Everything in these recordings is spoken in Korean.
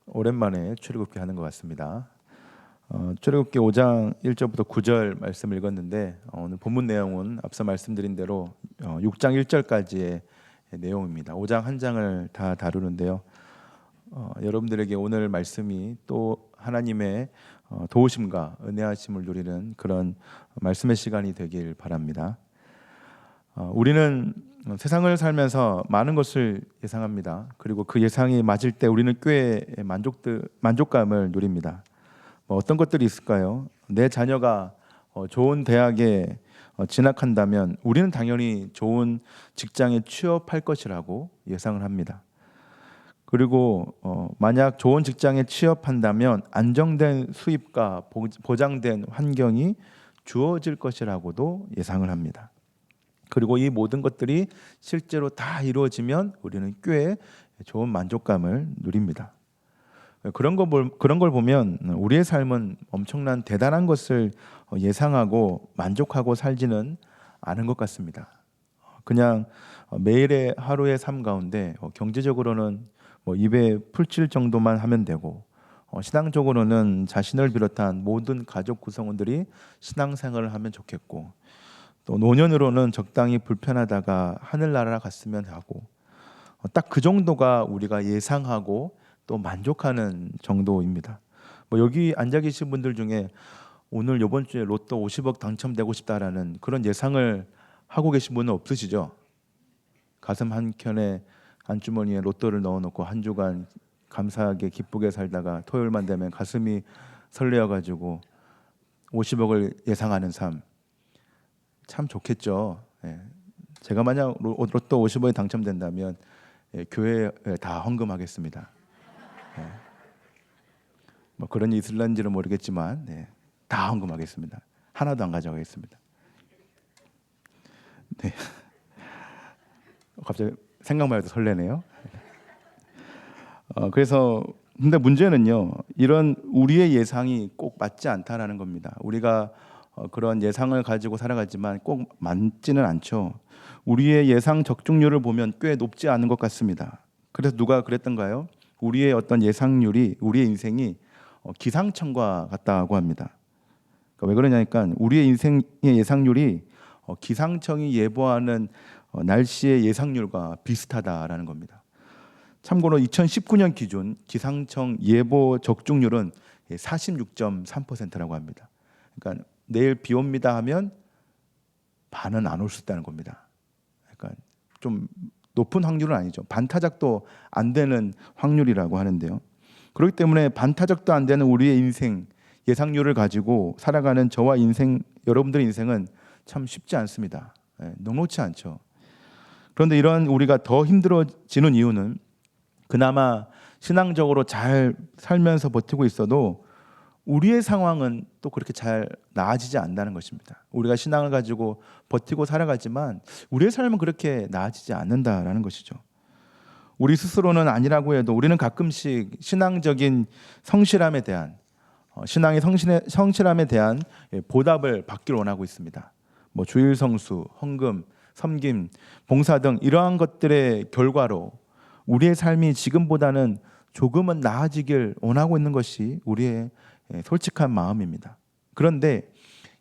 오랜만에 출애굽기 하는 것 같습니다. 출애굽기 5장 1절부터 9절 말씀을 읽었는데 오늘 본문 내용은 앞서 말씀드린 대로 6장 1절까지의 내용입니다. 5장 한 장을 다 다루는데요. 여러분들에게 오늘 말씀이 또 하나님의 도우심과 은혜하심을 누리는 그런 말씀의 시간이 되길 바랍니다. 우리는 세상을 살면서 많은 것을 예상합니다. 그리고 그 예상이 맞을 때 우리는 꽤 만족감을 누립니다. 어떤 것들이 있을까요? 내 자녀가 좋은 대학에 진학한다면 우리는 당연히 좋은 직장에 취업할 것이라고 예상을 합니다. 그리고 만약 좋은 직장에 취업한다면 안정된 수입과 보장된 환경이 주어질 것이라고도 예상을 합니다. 그리고 이 모든 것들이 실제로 다 이루어지면 우리는 꽤 좋은 만족감을 누립니다. 그런 걸 보면 우리의 삶은 엄청난 대단한 것을 예상하고 만족하고 살지는 않은 것 같습니다. 그냥 매일의 하루의 삶 가운데 경제적으로는 입에 풀칠 정도만 하면 되고 신앙적으로는 자신을 비롯한 모든 가족 구성원들이 신앙생활을 하면 좋겠고 또 노년으로는 적당히 불편하다가 하늘나라 갔으면 하고 딱 그 정도가 우리가 예상하고 또 만족하는 정도입니다. 여기 앉아 계신 분들 중에 오늘 이번 주에 로또 50억 당첨되고 싶다라는 그런 예상을 하고 계신 분은 없으시죠? 가슴 한켠에 안주머니에 로또를 넣어놓고 한 주간 감사하게 기쁘게 살다가 토요일만 되면 가슴이 설레어가지고 50억을 예상하는 삶 참 좋겠죠. 제가 만약 로또 50억에 당첨된다면 교회에 다 헌금하겠습니다. 그런 일이 있을런지는 모르겠지만 다 헌금하겠습니다. 하나도 안 가져가겠습니다. 네. 갑자기 생각만 해도 설레네요. 그래서 근데 문제는요, 이런 우리의 예상이 꼭 맞지 않다라는 겁니다. 우리가 그런 예상을 가지고 살아가지만 꼭 맞지는 않죠. 우리의 예상 적중률을 보면 꽤 높지 않은 것 같습니다. 그래서 누가 그랬던가요? 우리의 어떤 예상률이 우리의 인생이 기상청과 같다고 합니다. 그러니까 왜 그러냐니까 우리의 인생의 예상률이 기상청이 예보하는 날씨의 예상률과 비슷하다라는 겁니다. 참고로 2019년 기준 기상청 예보 적중률은 46.3%라고 합니다. 그러니까 내일 비 옵니다 하면 반은 안 올 수 있다는 겁니다. 그러니까 좀 높은 확률은 아니죠. 반타작도 안 되는 확률이라고 하는데요. 그렇기 때문에 반타작도 안 되는 우리의 인생 예상률을 가지고 살아가는 저와 여러분들의 인생은 참 쉽지 않습니다. 녹록지 않죠. 그런데 이런 우리가 더 힘들어지는 이유는 그나마 신앙적으로 잘 살면서 버티고 있어도 우리의 상황은 또 그렇게 잘 나아지지 않는다는 것입니다. 우리가 신앙을 가지고 버티고 살아가지만 우리의 삶은 그렇게 나아지지 않는다라는 것이죠. 우리 스스로는 아니라고 해도 우리는 가끔씩 신앙적인 성실함에 대한 신앙의 성실함에 대한 보답을 받기를 원하고 있습니다. 주일 성수, 헌금, 섬김, 봉사 등 이러한 것들의 결과로 우리의 삶이 지금보다는 조금은 나아지길 원하고 있는 것이 우리의 솔직한 마음입니다. 그런데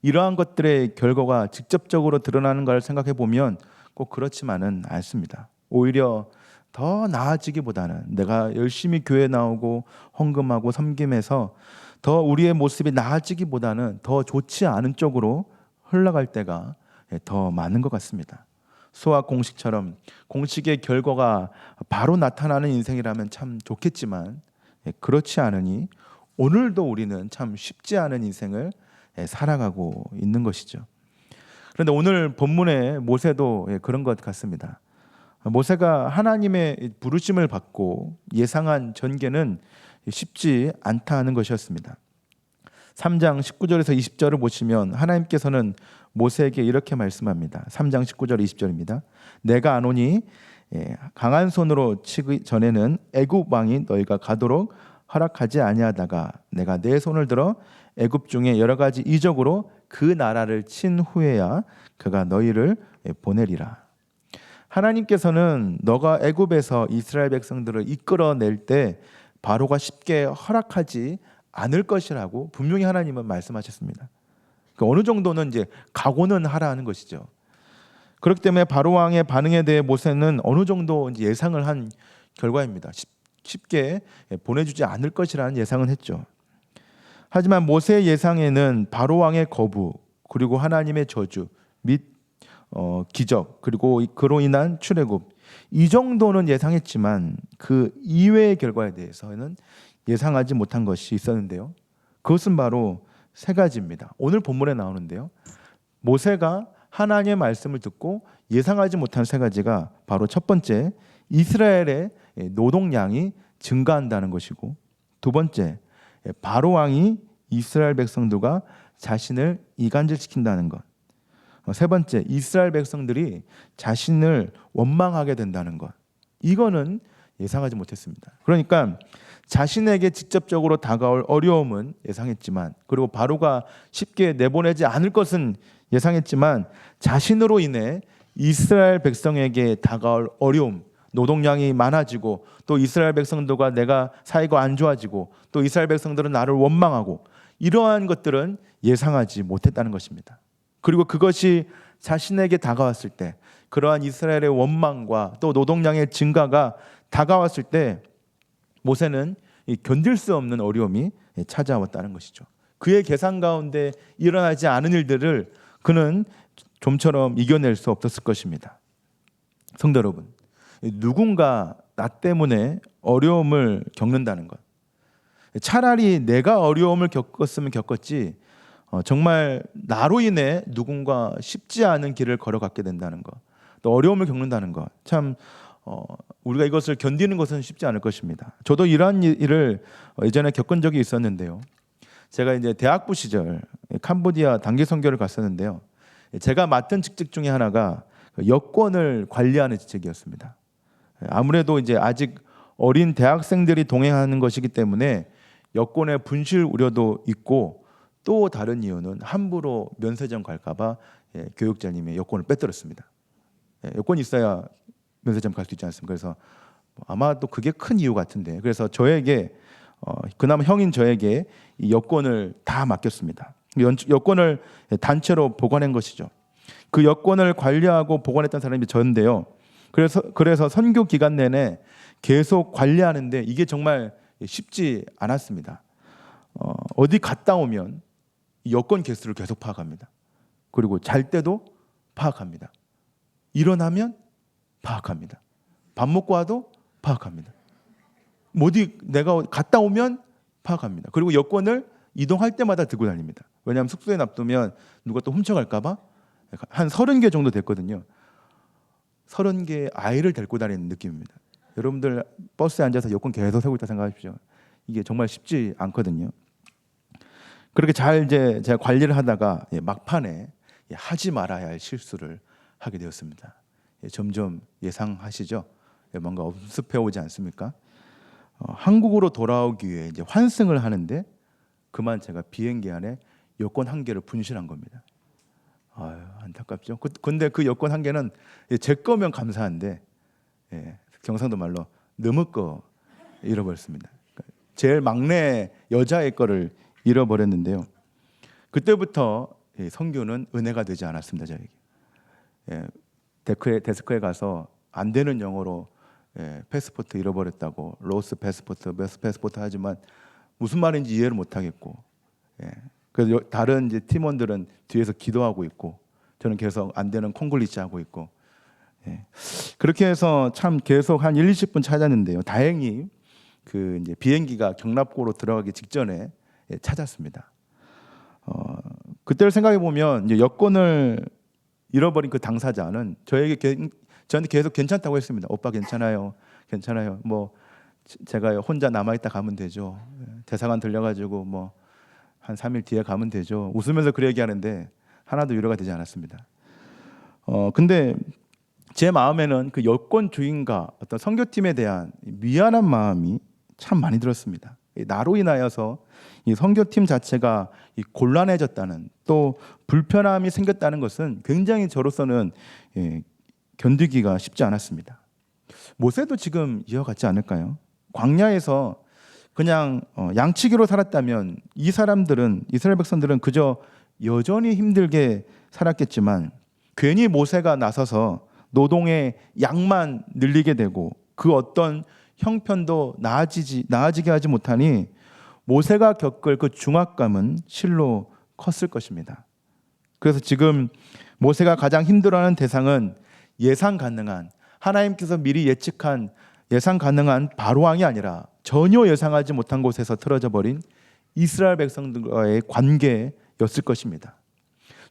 이러한 것들의 결과가 직접적으로 드러나는 걸 생각해 보면 꼭 그렇지만은 않습니다. 오히려 더 나아지기보다는 내가 열심히 교회 나오고 헌금하고 섬김해서 더 우리의 모습이 나아지기보다는 더 좋지 않은 쪽으로 흘러갈 때가 더 많은 것 같습니다. 수학 공식처럼 공식의 결과가 바로 나타나는 인생이라면 참 좋겠지만 그렇지 않으니 오늘도 우리는 참 쉽지 않은 인생을 살아가고 있는 것이죠. 그런데 오늘 본문의 모세도 그런 것 같습니다. 모세가 하나님의 부르심을 받고 예상한 전개는 쉽지 않다는 것이었습니다. 3장 19절에서 20절을 보시면 하나님께서는 모세에게 이렇게 말씀합니다. 3장 19절 20절입니다. 내가 아노니 강한 손으로 치기 전에는 애굽 왕이 너희가 가도록 허락하지 아니하다가 내가 내 손을 들어 애굽 중에 여러 가지 이적으로 그 나라를 친 후에야 그가 너희를 보내리라. 하나님께서는 너가 애굽에서 이스라엘 백성들을 이끌어낼 때 바로가 쉽게 허락하지 않을 것이라고 분명히 하나님은 말씀하셨습니다. 그러니까 어느 정도는 이제 각오는 하라는 것이죠. 그렇기 때문에 바로 왕의 반응에 대해 모세는 어느 정도 이제 예상을 한 결과입니다. 쉽게 보내주지 않을 것이라는 예상은 했죠. 하지만 모세의 예상에는 바로 왕의 거부, 그리고 하나님의 저주 및 기적, 그리고 그로 인한 출애굽, 이 정도는 예상했지만 그 이외의 결과에 대해서는 예상하지 못한 것이 있었는데요. 그것은 바로 세 가지입니다. 오늘 본문에 나오는데요. 모세가 하나님의 말씀을 듣고 예상하지 못한 세 가지가 바로 첫 번째, 이스라엘의 노동량이 증가한다는 것이고, 두 번째, 바로 왕이 이스라엘 백성들과 자신을 이간질시킨다는 것, 세 번째, 이스라엘 백성들이 자신을 원망하게 된다는 것. 이거는 예상하지 못했습니다. 그러니까 자신에게 직접적으로 다가올 어려움은 예상했지만, 그리고 바로가 쉽게 내보내지 않을 것은 예상했지만, 자신으로 인해 이스라엘 백성에게 다가올 어려움, 노동량이 많아지고, 또 이스라엘 백성들과 내가 사이가 안 좋아지고, 또 이스라엘 백성들은 나를 원망하고, 이러한 것들은 예상하지 못했다는 것입니다. 그리고 그것이 자신에게 다가왔을 때, 그러한 이스라엘의 원망과 또 노동량의 증가가 다가왔을 때 모세는 견딜 수 없는 어려움이 찾아왔다는 것이죠. 그의 계산 가운데 일어나지 않은 일들을 그는 좀처럼 이겨낼 수 없었을 것입니다. 성도 여러분, 누군가 나 때문에 어려움을 겪는다는 것, 차라리 내가 어려움을 겪었으면 겪었지, 정말 나로 인해 누군가 쉽지 않은 길을 걸어가게 된다는 것, 또 어려움을 겪는다는 것, 참 우리가 이것을 견디는 것은 쉽지 않을 것입니다. 저도 이러한 일을 예전에 겪은 적이 있었는데요. 제가 이제 대학부 시절 캄보디아 단기 선교를 갔었는데요. 제가 맡은 직책 중에 하나가 여권을 관리하는 직책이었습니다. 아무래도 이제 아직 어린 대학생들이 동행하는 것이기 때문에 여권의 분실 우려도 있고, 또 다른 이유는 함부로 면세점 갈까봐 교육자님의 여권을 빼들었습니다. 여권이 있어야 면세점 갈 수 있지 않습니까? 그래서 아마 또 그게 큰 이유 같은데, 그래서 저에게 그나마 형인 저에게 이 여권을 다 맡겼습니다. 여권을 단체로 보관한 것이죠. 그 여권을 관리하고 보관했던 사람이 저인데요. 그래서 선교 기간 내내 계속 관리하는데 이게 정말 쉽지 않았습니다. 어디 갔다 오면 여권 개수를 계속 파악합니다. 그리고 잘 때도 파악합니다. 일어나면 파악합니다. 밥 먹고 와도 파악합니다. 어디 내가 갔다 오면 파악합니다. 그리고 여권을 이동할 때마다 들고 다닙니다. 왜냐하면 숙소에 놔두면 누가 또 훔쳐갈까 봐. 한 30개 정도 됐거든요. 30개의 아이를 데리고 다니는 느낌입니다. 여러분들 버스에 앉아서 여권 계속 세고 있다 생각하십시오. 이게 정말 쉽지 않거든요. 그렇게 잘 이제 제가 관리를 하다가 막판에 하지 말아야 할 실수를 하게 되었습니다. 점점 예상하시죠? 뭔가 엄습해 오지 않습니까? 한국으로 돌아오기 위해 이제 환승을 하는데 그만 제가 비행기 안에 여권 한 개를 분실한 겁니다. 아유, 안타깝죠. 근데 그 여권 한 개는 제 거면 감사한데 경상도 말로 너무 거 잃어버렸습니다. 제일 막내 여자의 거를 잃어버렸는데요. 그때부터 선교는 은혜가 되지 않았습니다. 저에게. 데스크에 가서 안 되는 영어로 패스포트 잃어버렸다고, 로스 패스포트, 메스 패스포트 하지만 무슨 말인지 이해를 못 하겠고, 그래서 다른 이제 팀원들은 뒤에서 기도하고 있고, 저는 계속 안 되는 콩글리시 하고 있고, 그렇게 해서 참 계속 한 1, 20분 찾았는데요. 다행히 그 이제 비행기가 경납고로 들어가기 직전에 찾았습니다. 그때를 생각해 보면 이제 여권을 잃어버린 그 당사자는 저한테 계속 괜찮다고 했습니다. 오빠 괜찮아요, 괜찮아요. 뭐 제가 혼자 남아 있다 가면 되죠. 대사관 들려가지고 뭐 한 3일 뒤에 가면 되죠. 웃으면서 그래 얘기하는데 하나도 위로가 되지 않았습니다. 근데 제 마음에는 그 여권 주인과 어떤 선교팀에 대한 미안한 마음이 참 많이 들었습니다. 나로 인하여서 이 선교팀 자체가 곤란해졌다는, 또 불편함이 생겼다는 것은 굉장히 저로서는 견디기가 쉽지 않았습니다. 모세도 지금 이와 같지 않을까요? 광야에서 그냥 양치기로 살았다면 이 사람들은, 이스라엘 백성들은 그저 여전히 힘들게 살았겠지만 괜히 모세가 나서서 노동의 양만 늘리게 되고 그 어떤 형편도 나아지게 하지 못하니 모세가 겪을 그 중압감은 실로 컸을 것입니다. 그래서 지금 모세가 가장 힘들어하는 대상은 예상 가능한, 하나님께서 미리 예측한 예상 가능한 바로왕이 아니라 전혀 예상하지 못한 곳에서 틀어져 버린 이스라엘 백성들과의 관계였을 것입니다.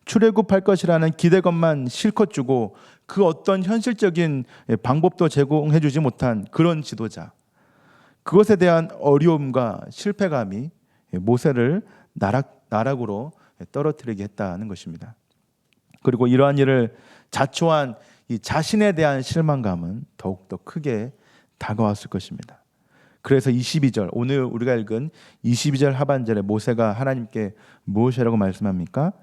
출애굽할 것이라는 기대감만 실컷 주고 그 어떤 현실적인 방법도 제공해 주지 못한 그런 지도자, 그것에 대한 어려움과 실패감이 모세를 나락으로 떨어뜨리게 했다는 것입니다. 그리고 이러한 일을 자초한 이 자신에 대한 실망감은 더욱더 크게 다가왔을 것입니다. 그래서 22절, 오늘 우리가 읽은 22절 하반절에 모세가 하나님께 무엇이라고 말씀합니까?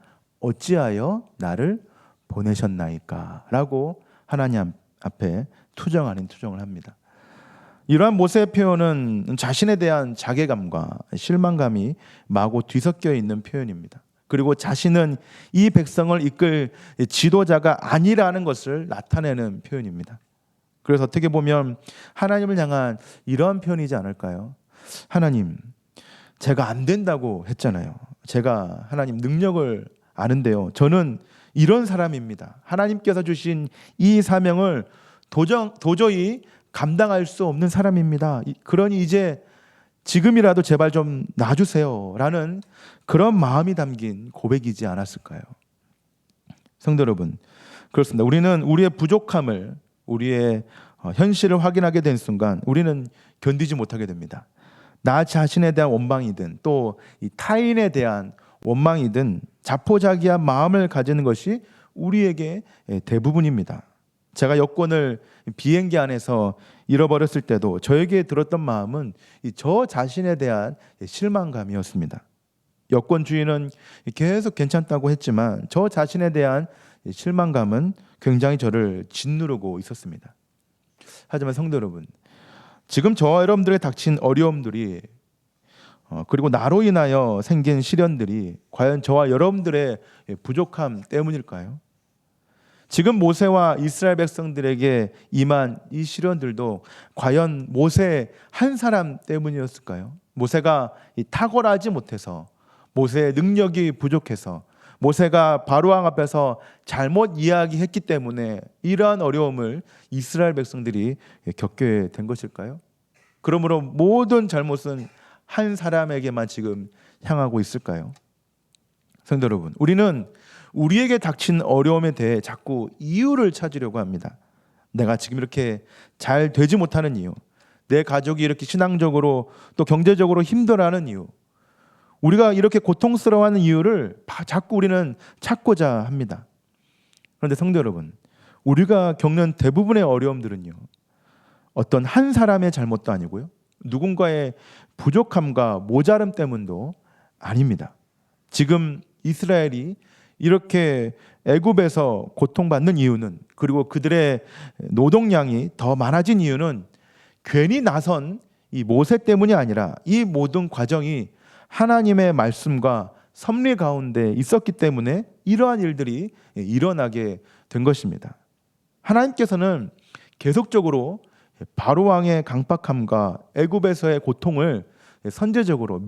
어찌하여 나를 보내셨나이까? 라고 하나님 앞에 투정 아닌 투정을 합니다. 이러한 모세의 표현은 자신에 대한 자괴감과 실망감이 마구 뒤섞여 있는 표현입니다. 그리고 자신은 이 백성을 이끌 지도자가 아니라는 것을 나타내는 표현입니다. 그래서 어떻게 보면 하나님을 향한 이러한 표현이지 않을까요? 하나님, 제가 안 된다고 했잖아요. 제가 하나님 능력을 아는데요. 저는 이런 사람입니다. 하나님께서 주신 이 사명을 도저히 감당할 수 없는 사람입니다. 그러니 이제 지금이라도 제발 좀 놔주세요 라는 그런 마음이 담긴 고백이지 않았을까요? 성도 여러분, 그렇습니다. 우리는 우리의 부족함을, 우리의 현실을 확인하게 된 순간 우리는 견디지 못하게 됩니다. 나 자신에 대한 원망이든 또 이 타인에 대한 원망이든 자포자기한 마음을 가지는 것이 우리에게 대부분입니다. 제가 여권을 비행기 안에서 잃어버렸을 때도 저에게 들었던 마음은 저 자신에 대한 실망감이었습니다. 여권 주인은 계속 괜찮다고 했지만 저 자신에 대한 실망감은 굉장히 저를 짓누르고 있었습니다. 하지만 성도 여러분, 지금 저와 여러분들의 닥친 어려움들이 그리고 나로 인하여 생긴 시련들이 과연 저와 여러분들의 부족함 때문일까요? 지금 모세와 이스라엘 백성들에게 임한 이 시련들도 과연 모세 한 사람 때문이었을까요? 모세가 탁월하지 못해서, 모세의 능력이 부족해서, 모세가 바로왕 앞에서 잘못 이야기했기 때문에 이러한 어려움을 이스라엘 백성들이 겪게 된 것일까요? 그러므로 모든 잘못은 한 사람에게만 지금 향하고 있을까요? 성도 여러분, 우리는 우리에게 닥친 어려움에 대해 자꾸 이유를 찾으려고 합니다. 내가 지금 이렇게 잘 되지 못하는 이유, 내 가족이 이렇게 신앙적으로 또 경제적으로 힘들어하는 이유, 우리가 이렇게 고통스러워하는 이유를 자꾸 우리는 찾고자 합니다. 그런데 성도 여러분, 우리가 겪는 대부분의 어려움들은요, 어떤 한 사람의 잘못도 아니고요, 누군가의 부족함과 모자람 때문도 아닙니다. 지금 이스라엘이 이렇게 애굽에서 고통받는 이유는, 그리고 그들의 노동량이 더 많아진 이유는 괜히 나선 이 모세 때문이 아니라 이 모든 과정이 하나님의 말씀과 섭리 가운데 있었기 때문에 이러한 일들이 일어나게 된 것입니다. 하나님께서는 계속적으로 바로왕의 강팍함과 애굽에서의 고통을 선제적으로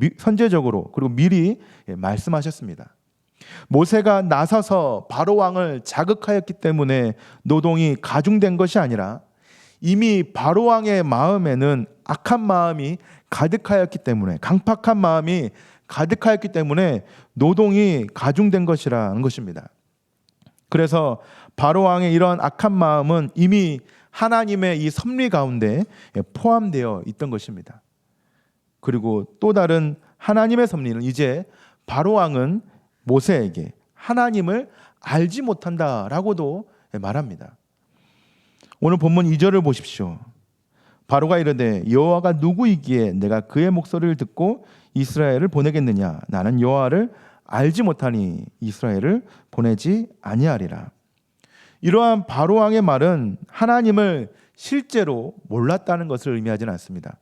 그리고 미리 말씀하셨습니다. 모세가 나서서 바로왕을 자극하였기 때문에 노동이 가중된 것이 아니라 이미 바로왕의 마음에는 악한 마음이 가득하였기 때문에, 강팍한 마음이 가득하였기 때문에 노동이 가중된 것이라는 것입니다. 그래서 바로왕의 이런 악한 마음은 이미 하나님의 이 섭리 가운데 포함되어 있던 것입니다. 그리고 또 다른 하나님의 섭리는, 이제 바로왕은 모세에게 하나님을 알지 못한다라고도 말합니다. 오늘 본문 2절을 보십시오. 바로가 이르되 여호와가 누구이기에 내가 그의 목소리를 듣고 이스라엘을 보내겠느냐? 나는 여호와를 알지 못하니 이스라엘을 보내지 아니하리라. 이러한 바로왕의 말은 하나님을 실제로 몰랐다는 것을 의미하지는 않습니다.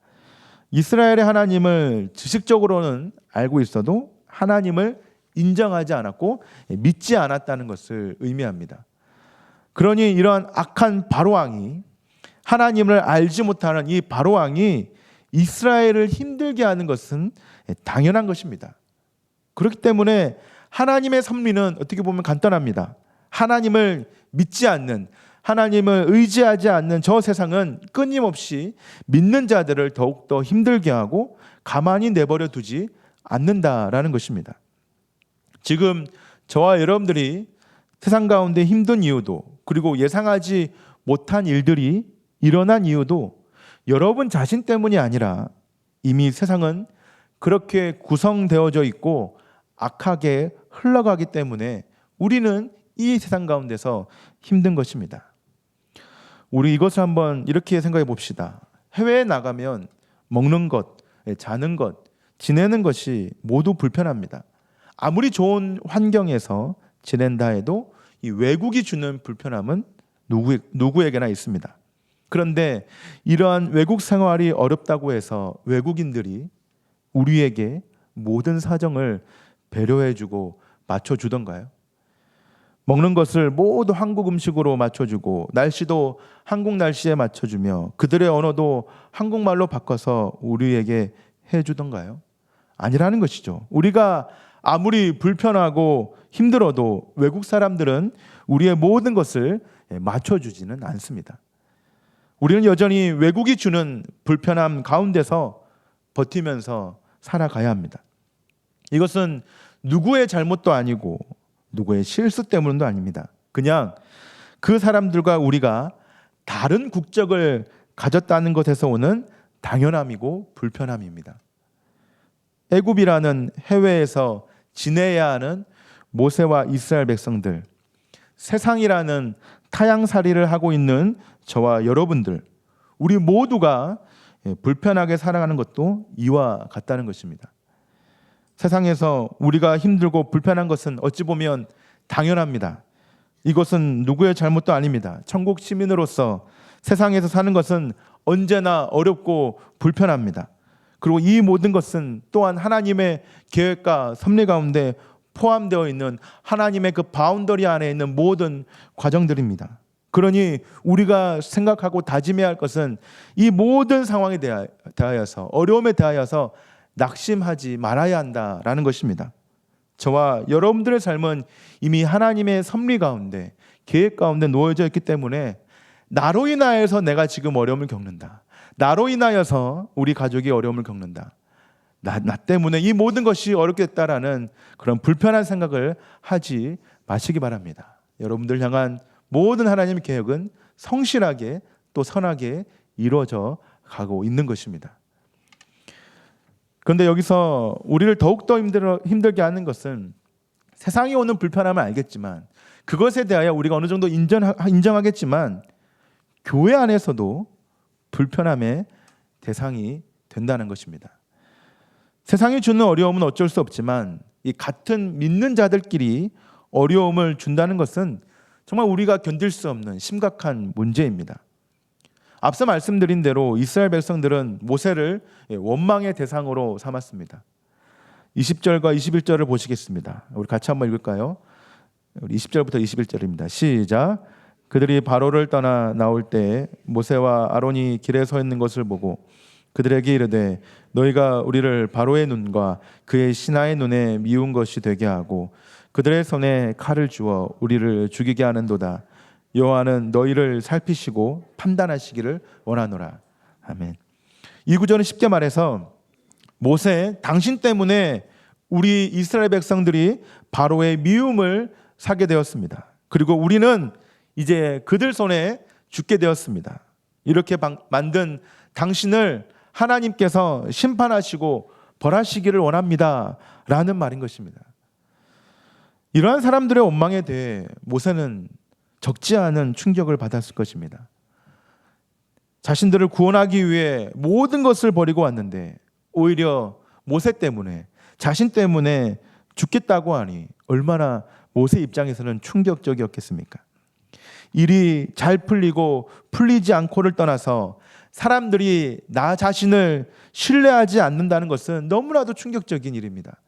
이스라엘의 하나님을 지식적으로는 알고 있어도 하나님을 인정하지 않았고 믿지 않았다는 것을 의미합니다. 그러니 이러한 악한 바로왕이, 하나님을 알지 못하는 이 바로왕이 이스라엘을 힘들게 하는 것은 당연한 것입니다. 그렇기 때문에 하나님의 섭리는 어떻게 보면 간단합니다. 하나님을 믿지 않는, 하나님을 의지하지 않는 저 세상은 끊임없이 믿는 자들을 더욱더 힘들게 하고 가만히 내버려 두지 않는다라는 것입니다. 지금 저와 여러분들이 세상 가운데 힘든 이유도, 그리고 예상하지 못한 일들이 일어난 이유도 여러분 자신 때문이 아니라 이미 세상은 그렇게 구성되어져 있고 악하게 흘러가기 때문에 우리는 이 세상 가운데서 힘든 것입니다. 우리 이것을 한번 이렇게 생각해 봅시다. 해외에 나가면 먹는 것, 자는 것, 지내는 것이 모두 불편합니다. 아무리 좋은 환경에서 지낸다 해도 이 외국이 주는 불편함은 누구에게나 있습니다. 그런데 이러한 외국 생활이 어렵다고 해서 외국인들이 우리에게 모든 사정을 배려해주고 맞춰주던가요? 먹는 것을 모두 한국 음식으로 맞춰주고 날씨도 한국 날씨에 맞춰주며 그들의 언어도 한국말로 바꿔서 우리에게 해주던가요? 아니라는 것이죠. 우리가 아무리 불편하고 힘들어도 외국 사람들은 우리의 모든 것을 맞춰주지는 않습니다. 우리는 여전히 외국이 주는 불편함 가운데서 버티면서 살아가야 합니다. 이것은 누구의 잘못도 아니고 누구의 실수 때문도 아닙니다. 그냥 그 사람들과 우리가 다른 국적을 가졌다는 것에서 오는 당연함이고 불편함입니다. 애굽이라는 해외에서 지내야 하는 모세와 이스라엘 백성들, 세상이라는 타향살이를 하고 있는 저와 여러분들, 우리 모두가 불편하게 살아가는 것도 이와 같다는 것입니다. 세상에서 우리가 힘들고 불편한 것은 어찌 보면 당연합니다. 이것은 누구의 잘못도 아닙니다. 천국 시민으로서 세상에서 사는 것은 언제나 어렵고 불편합니다. 그리고 이 모든 것은 또한 하나님의 계획과 섭리 가운데 포함되어 있는 하나님의 그 바운더리 안에 있는 모든 과정들입니다. 그러니 우리가 생각하고 다짐해야 할 것은 이 모든 상황에 대하여서, 어려움에 대하여서 낙심하지 말아야 한다라는 것입니다. 저와 여러분들의 삶은 이미 하나님의 섭리 가운데, 계획 가운데 놓여져 있기 때문에 나로 인하여서 내가 지금 어려움을 겪는다, 나로 인하여서 우리 가족이 어려움을 겪는다, 나 때문에 이 모든 것이 어렵게 됐다라는 그런 불편한 생각을 하지 마시기 바랍니다. 여러분들 향한 모든 하나님의 계획은 성실하게 또 선하게 이루어져 가고 있는 것입니다. 그런데 여기서 우리를 더욱더 힘들게 하는 것은 세상이 오는 불편함을 알겠지만, 그것에 대하여 우리가 어느 정도 인정하겠지만 교회 안에서도 불편함의 대상이 된다는 것입니다. 세상이 주는 어려움은 어쩔 수 없지만 이 같은 믿는 자들끼리 어려움을 준다는 것은 정말 우리가 견딜 수 없는 심각한 문제입니다. 앞서 말씀드린 대로 이스라엘 백성들은 모세를 원망의 대상으로 삼았습니다. 20절과 21절을 보시겠습니다. 우리 같이 한번 읽을까요? 우리 20절부터 21절입니다. 시작. 그들이 바로를 떠나 나올 때 모세와 아론이 길에 서 있는 것을 보고 그들에게 이르되 너희가 우리를 바로의 눈과 그의 신하의 눈에 미운 것이 되게 하고 그들의 손에 칼을 주어 우리를 죽이게 하는도다. 여호와는 너희를 살피시고 판단하시기를 원하노라. 아멘. 이 구절은 쉽게 말해서 모세, 당신 때문에 우리 이스라엘 백성들이 바로의 미움을 사게 되었습니다. 그리고 우리는 이제 그들 손에 죽게 되었습니다. 이렇게 만든 당신을 하나님께서 심판하시고 벌하시기를 원합니다 라는 말인 것입니다. 이러한 사람들의 원망에 대해 모세는 적지 않은 충격을 받았을 것입니다. 자신들을 구원하기 위해 모든 것을 버리고 왔는데 오히려 모세 때문에, 자신 때문에 죽겠다고 하니 얼마나 모세 입장에서는 충격적이었겠습니까? 일이 잘 풀리고 풀리지 않고를 떠나서 사람들이 나 자신을 신뢰하지 않는다는 것은 너무나도 충격적인 일입니다.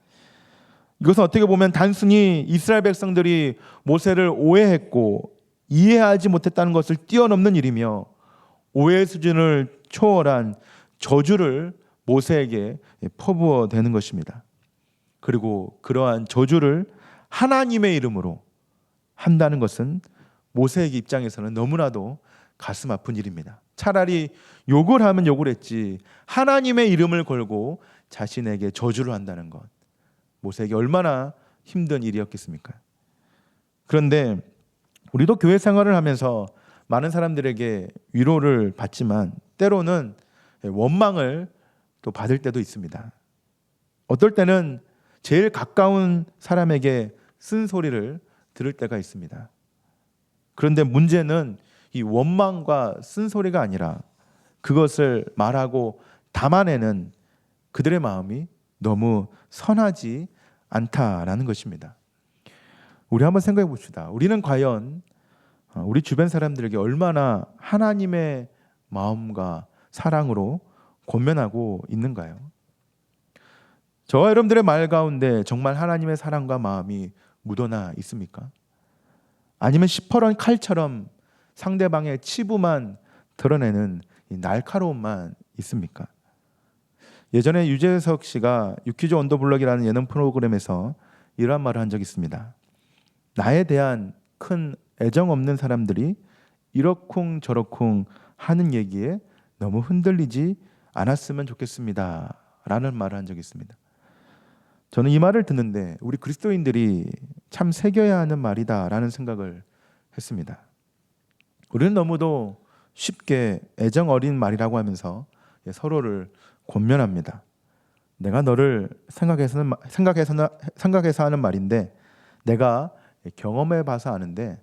이것은 어떻게 보면 단순히 이스라엘 백성들이 모세를 오해했고 이해하지 못했다는 것을 뛰어넘는 일이며 오해 수준을 초월한 저주를 모세에게 퍼부어 대는 것입니다. 그리고 그러한 저주를 하나님의 이름으로 한다는 것은 모세에게 입장에서는 너무나도 가슴 아픈 일입니다. 차라리 욕을 하면 욕을 했지 하나님의 이름을 걸고 자신에게 저주를 한다는 것, 모세에게 얼마나 힘든 일이었겠습니까? 그런데 우리도 교회 생활을 하면서 많은 사람들에게 위로를 받지만 때로는 원망을 또 받을 때도 있습니다. 어떨 때는 제일 가까운 사람에게 쓴소리를 들을 때가 있습니다. 그런데 문제는 이 원망과 쓴소리가 아니라 그것을 말하고 담아내는 그들의 마음이 너무 선하지 않다라는 것입니다. 우리 한번 생각해 봅시다. 우리는 과연 우리 주변 사람들에게 얼마나 하나님의 마음과 사랑으로 권면하고 있는가요? 저와 여러분들의 말 가운데 정말 하나님의 사랑과 마음이 묻어나 있습니까? 아니면 시퍼런 칼처럼 상대방의 치부만 드러내는 이 날카로움만 있습니까? 예전에 유재석 씨가 유퀴즈 언더블럭이라는 예능 프로그램에서 이러한 말을 한 적이 있습니다. 나에 대한 큰 애정 없는 사람들이 이러쿵 저러쿵 하는 얘기에 너무 흔들리지 않았으면 좋겠습니다 라는 말을 한 적이 있습니다. 저는 이 말을 듣는데 우리 그리스도인들이 참 새겨야 하는 말이다 라는 생각을 했습니다. 우리는 너무도 쉽게 애정 어린 말이라고 하면서 서로를 권면합니다. 내가 너를 생각해서 하는 말인데 내가 경험해 봐서 아는데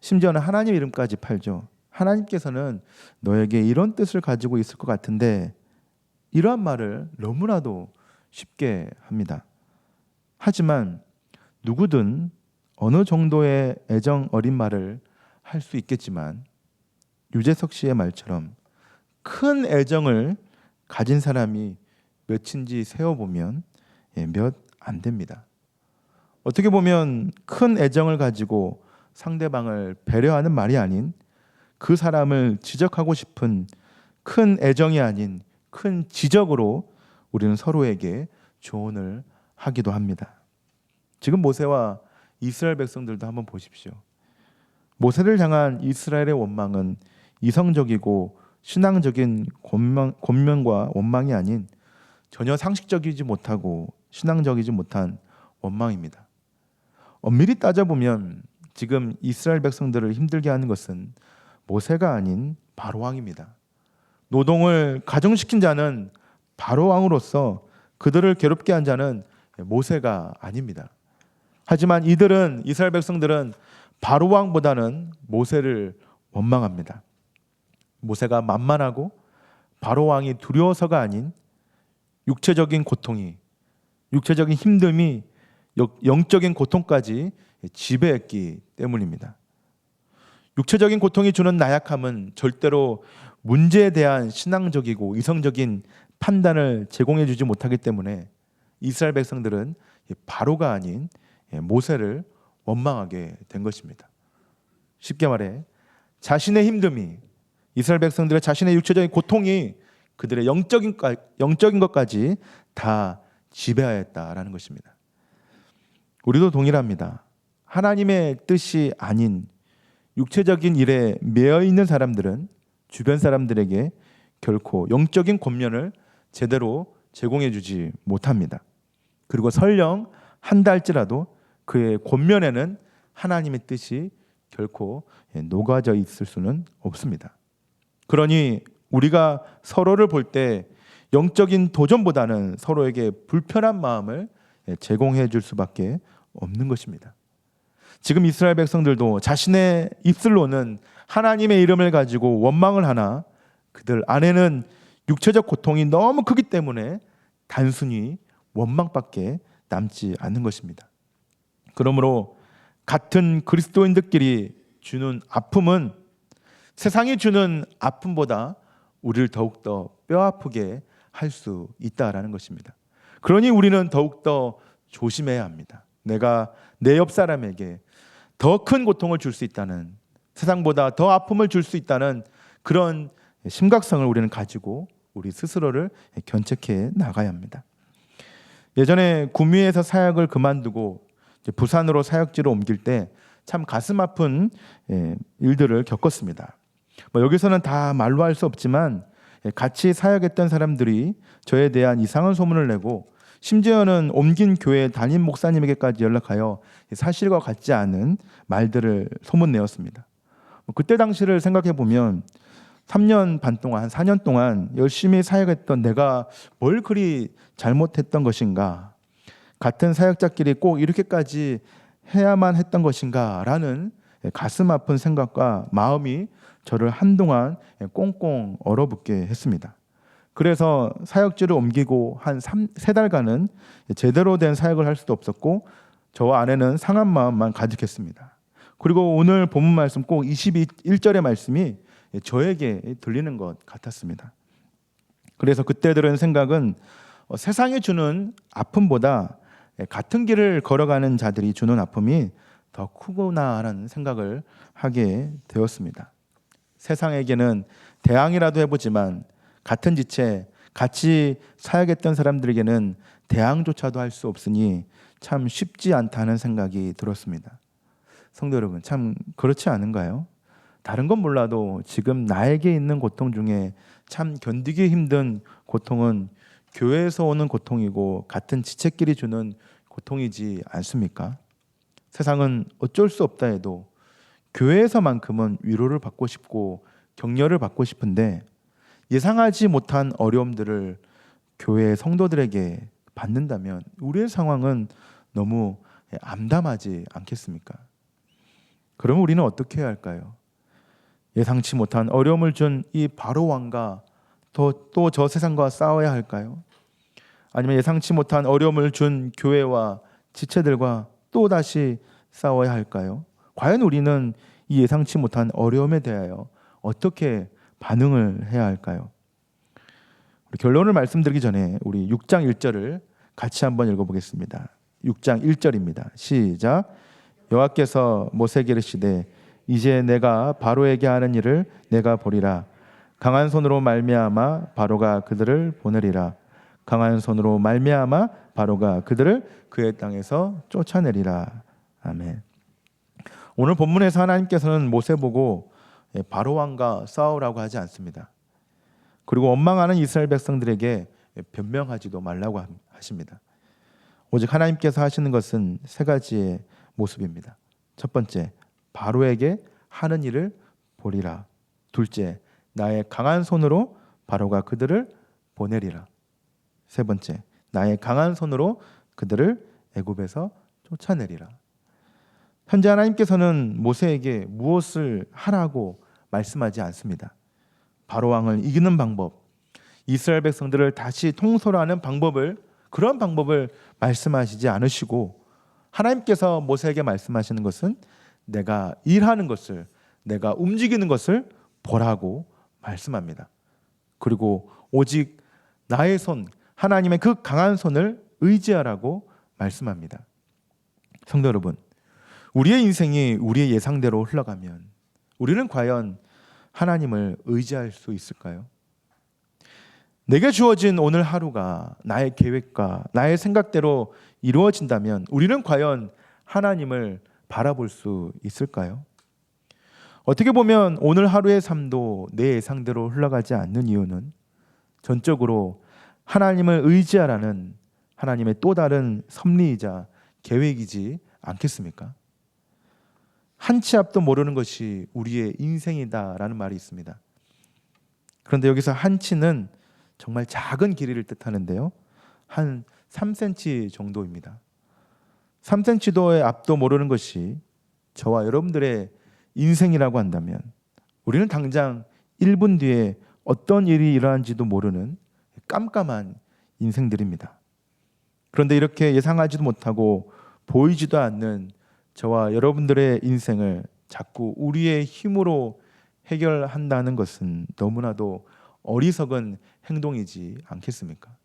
심지어는 하나님 이름까지 팔죠. 하나님께서는 너에게 이런 뜻을 가지고 있을 것 같은데 이러한 말을 너무나도 쉽게 합니다. 하지만 누구든 어느 정도의 애정 어린 말을 할 수 있겠지만 유재석 씨의 말처럼 큰 애정을 가진 사람이 몇인지 세어보면 몇 안 됩니다. 어떻게 보면 큰 애정을 가지고 상대방을 배려하는 말이 아닌 그 사람을 지적하고 싶은 큰 애정이 아닌 큰 지적으로 우리는 서로에게 조언을 하기도 합니다. 지금 모세와 이스라엘 백성들도 한번 보십시오. 모세를 향한 이스라엘의 원망은 이성적이고 신앙적인 권면과 원망이 아닌 전혀 상식적이지 못하고 신앙적이지 못한 원망입니다. 엄밀히 따져보면 지금 이스라엘 백성들을 힘들게 하는 것은 모세가 아닌 바로왕입니다. 노동을 가중시킨 자는 바로왕으로서 그들을 괴롭게 한 자는 모세가 아닙니다. 하지만 이스라엘 백성들은 바로왕보다는 모세를 원망합니다. 모세가 만만하고 바로왕이 두려워서가 아닌 육체적인 고통이, 육체적인 힘듦이 영적인 고통까지 지배했기 때문입니다. 육체적인 고통이 주는 나약함은 절대로 문제에 대한 신앙적이고 이성적인 판단을 제공해 주지 못하기 때문에 이스라엘 백성들은 바로가 아닌 모세를 원망하게 된 것입니다. 쉽게 말해 자신의 힘듦이, 이스라엘 백성들의 자신의 육체적인 고통이 그들의 영적인 것까지 다 지배하였다라는 것입니다. 우리도 동일합니다. 하나님의 뜻이 아닌 육체적인 일에 매여 있는 사람들은 주변 사람들에게 결코 영적인 권면을 제대로 제공해 주지 못합니다. 그리고 설령 한다 할지라도 그의 권면에는 하나님의 뜻이 결코 녹아져 있을 수는 없습니다. 그러니 우리가 서로를 볼 때 영적인 도전보다는 서로에게 불편한 마음을 제공해 줄 수밖에 없는 것입니다. 지금 이스라엘 백성들도 자신의 입술로는 하나님의 이름을 가지고 원망을 하나 그들 안에는 육체적 고통이 너무 크기 때문에 단순히 원망밖에 남지 않는 것입니다. 그러므로 같은 그리스도인들끼리 주는 아픔은 세상이 주는 아픔보다 우리를 더욱더 뼈아프게 할 수 있다라는 것입니다. 그러니 우리는 더욱더 조심해야 합니다. 내가 내 옆 사람에게 더 큰 고통을 줄 수 있다는, 세상보다 더 아픔을 줄 수 있다는 그런 심각성을 우리는 가지고 우리 스스로를 견책해 나가야 합니다. 예전에 구미에서 사역을 그만두고 부산으로 사역지로 옮길 때 참 가슴 아픈 일들을 겪었습니다. 여기서는 다 말로 할 수 없지만 같이 사역했던 사람들이 저에 대한 이상한 소문을 내고 심지어는 옮긴 교회 담임 목사님에게까지 연락하여 사실과 같지 않은 말들을 소문내었습니다. 그때 당시를 생각해 보면 3년 반 동안, 한 4년 동안 열심히 사역했던 내가 뭘 그리 잘못했던 것인가, 같은 사역자끼리 꼭 이렇게까지 해야만 했던 것인가 라는 가슴 아픈 생각과 마음이 저를 한동안 꽁꽁 얼어붙게 했습니다. 그래서 사역지를 옮기고 한 3달간은 제대로 된 사역을 할 수도 없었고 저 안에는 상한 마음만 가득했습니다. 그리고 오늘 본문 말씀 꼭 21절의 말씀이 저에게 들리는 것 같았습니다. 그래서 그때 들은 생각은 세상이 주는 아픔보다 같은 길을 걸어가는 자들이 주는 아픔이 더 크구나라는 생각을 하게 되었습니다. 세상에게는 대항이라도 해보지만 같은 지체 같이 사역했던 사람들에게는 대항조차도 할 수 없으니 참 쉽지 않다는 생각이 들었습니다. 성도 여러분, 참 그렇지 않은가요? 다른 건 몰라도 지금 나에게 있는 고통 중에 참 견디기 힘든 고통은 교회에서 오는 고통이고 같은 지체끼리 주는 고통이지 않습니까? 세상은 어쩔 수 없다 해도 교회에서만큼은 위로를 받고 싶고 격려를 받고 싶은데 예상하지 못한 어려움들을 교회 성도들에게 받는다면 우리의 상황은 너무 암담하지 않겠습니까? 그러면 우리는 어떻게 해야 할까요? 예상치 못한 어려움을 준 이 바로 왕과 또 저 세상과 싸워야 할까요? 아니면 예상치 못한 어려움을 준 교회와 지체들과 또 다시 싸워야 할까요? 과연 우리는 이 예상치 못한 어려움에 대하여 어떻게 반응을 해야 할까요? 우리 결론을 말씀드리기 전에 우리 6장 1절을 같이 한번 읽어보겠습니다. 6장 1절입니다. 시작. 여호와께서 모세에게 이르시되 이제 내가 바로에게 하는 일을 내가 보리라. 강한 손으로 말미암아 바로가 그들을 보내리라. 강한 손으로 말미암아 바로가 그들을 그의 땅에서 쫓아내리라. 아멘. 오늘 본문에서 하나님께서는 모세 보고 바로 왕과 싸우라고 하지 않습니다. 그리고 원망하는 이스라엘 백성들에게 변명하지도 말라고 하십니다. 오직 하나님께서 하시는 것은 세 가지의 모습입니다. 첫 번째, 바로에게 하는 일을 보리라. 둘째, 나의 강한 손으로 바로가 그들을 보내리라. 세 번째, 나의 강한 손으로 그들을 애굽에서 쫓아내리라. 현재 하나님께서는 모세에게 무엇을 하라고 말씀하지 않습니다. 바로 왕을 이기는 방법, 이스라엘 백성들을 다시 통솔하는 방법을, 그런 방법을 말씀하시지 않으시고 하나님께서 모세에게 말씀하시는 것은 내가 일하는 것을, 내가 움직이는 것을 보라고 말씀합니다. 그리고 오직 나의 손, 하나님의 그 강한 손을 의지하라고 말씀합니다. 성도 여러분, 우리의 인생이 우리의 예상대로 흘러가면 우리는 과연 하나님을 의지할 수 있을까요? 내게 주어진 오늘 하루가 나의 계획과 나의 생각대로 이루어진다면 우리는 과연 하나님을 바라볼 수 있을까요? 어떻게 보면 오늘 하루의 삶도 내 예상대로 흘러가지 않는 이유는 전적으로 하나님을 의지하라는 하나님의 또 다른 섭리이자 계획이지 않겠습니까? 한 치 앞도 모르는 것이 우리의 인생이다라는 말이 있습니다. 그런데 여기서 한 치는 정말 작은 길이를 뜻하는데요. 한 3cm 정도입니다. 3cm도의 앞도 모르는 것이 저와 여러분들의 인생이라고 한다면 우리는 당장 1분 뒤에 어떤 일이 일어난지도 모르는 깜깜한 인생들입니다. 그런데 이렇게 예상하지도 못하고 보이지도 않는 저와 여러분들의 인생을 자꾸 우리의 힘으로 해결한다는 것은 너무나도 어리석은 행동이지 않겠습니까?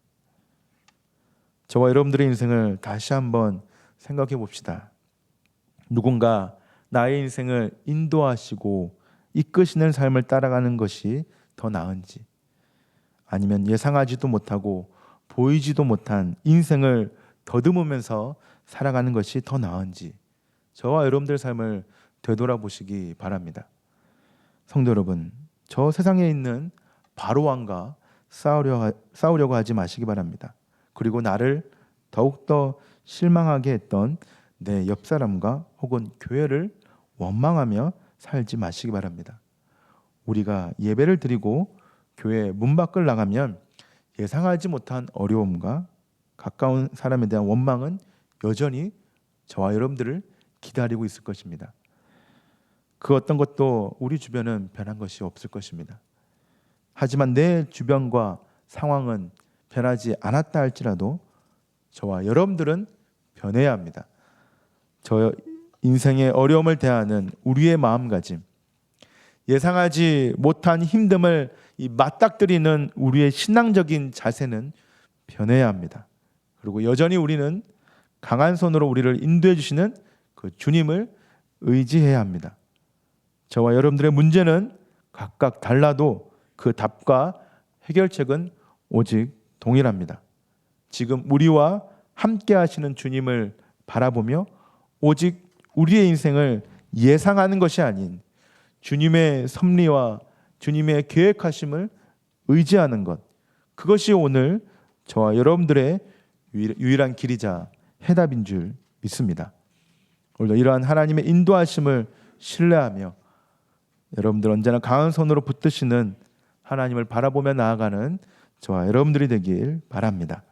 저와 여러분들의 인생을 다시 한번 생각해 봅시다. 누군가 나의 인생을 인도하시고 이끄시는 삶을 따라가는 것이 더 나은지, 아니면 예상하지도 못하고 보이지도 못한 인생을 더듬으면서 살아가는 것이 더 나은지, 저와 여러분들 삶을 되돌아보시기 바랍니다. 성도 여러분, 저 세상에 있는 바로왕과 싸우려고 하지 마시기 바랍니다. 그리고 나를 더욱더 실망하게 했던 내 옆사람과 혹은 교회를 원망하며 살지 마시기 바랍니다. 우리가 예배를 드리고 교회 문 밖을 나가면 예상하지 못한 어려움과 가까운 사람에 대한 원망은 여전히 저와 여러분들을 기다리고 있을 것입니다. 그 어떤 것도 우리 주변은 변한 것이 없을 것입니다. 하지만 내 주변과 상황은 변하지 않았다 할지라도 저와 여러분들은 변해야 합니다. 저 인생의 어려움을 대하는 우리의 마음가짐, 예상하지 못한 힘듦을 맞닥뜨리는 우리의 신앙적인 자세는 변해야 합니다. 그리고 여전히 우리는 강한 손으로 우리를 인도해 주시는 그 주님을 의지해야 합니다. 저와 여러분들의 문제는 각각 달라도 그 답과 해결책은 오직 동일합니다. 지금 우리와 함께 하시는 주님을 바라보며 오직 우리의 인생을 예상하는 것이 아닌 주님의 섭리와 주님의 계획하심을 의지하는 것, 그것이 오늘 저와 여러분들의 유일한 길이자 해답인 줄 믿습니다. 오늘도 이러한 하나님의 인도하심을 신뢰하며 여러분들 언제나 강한 손으로 붙드시는 하나님을 바라보며 나아가는 저와 여러분들이 되길 바랍니다.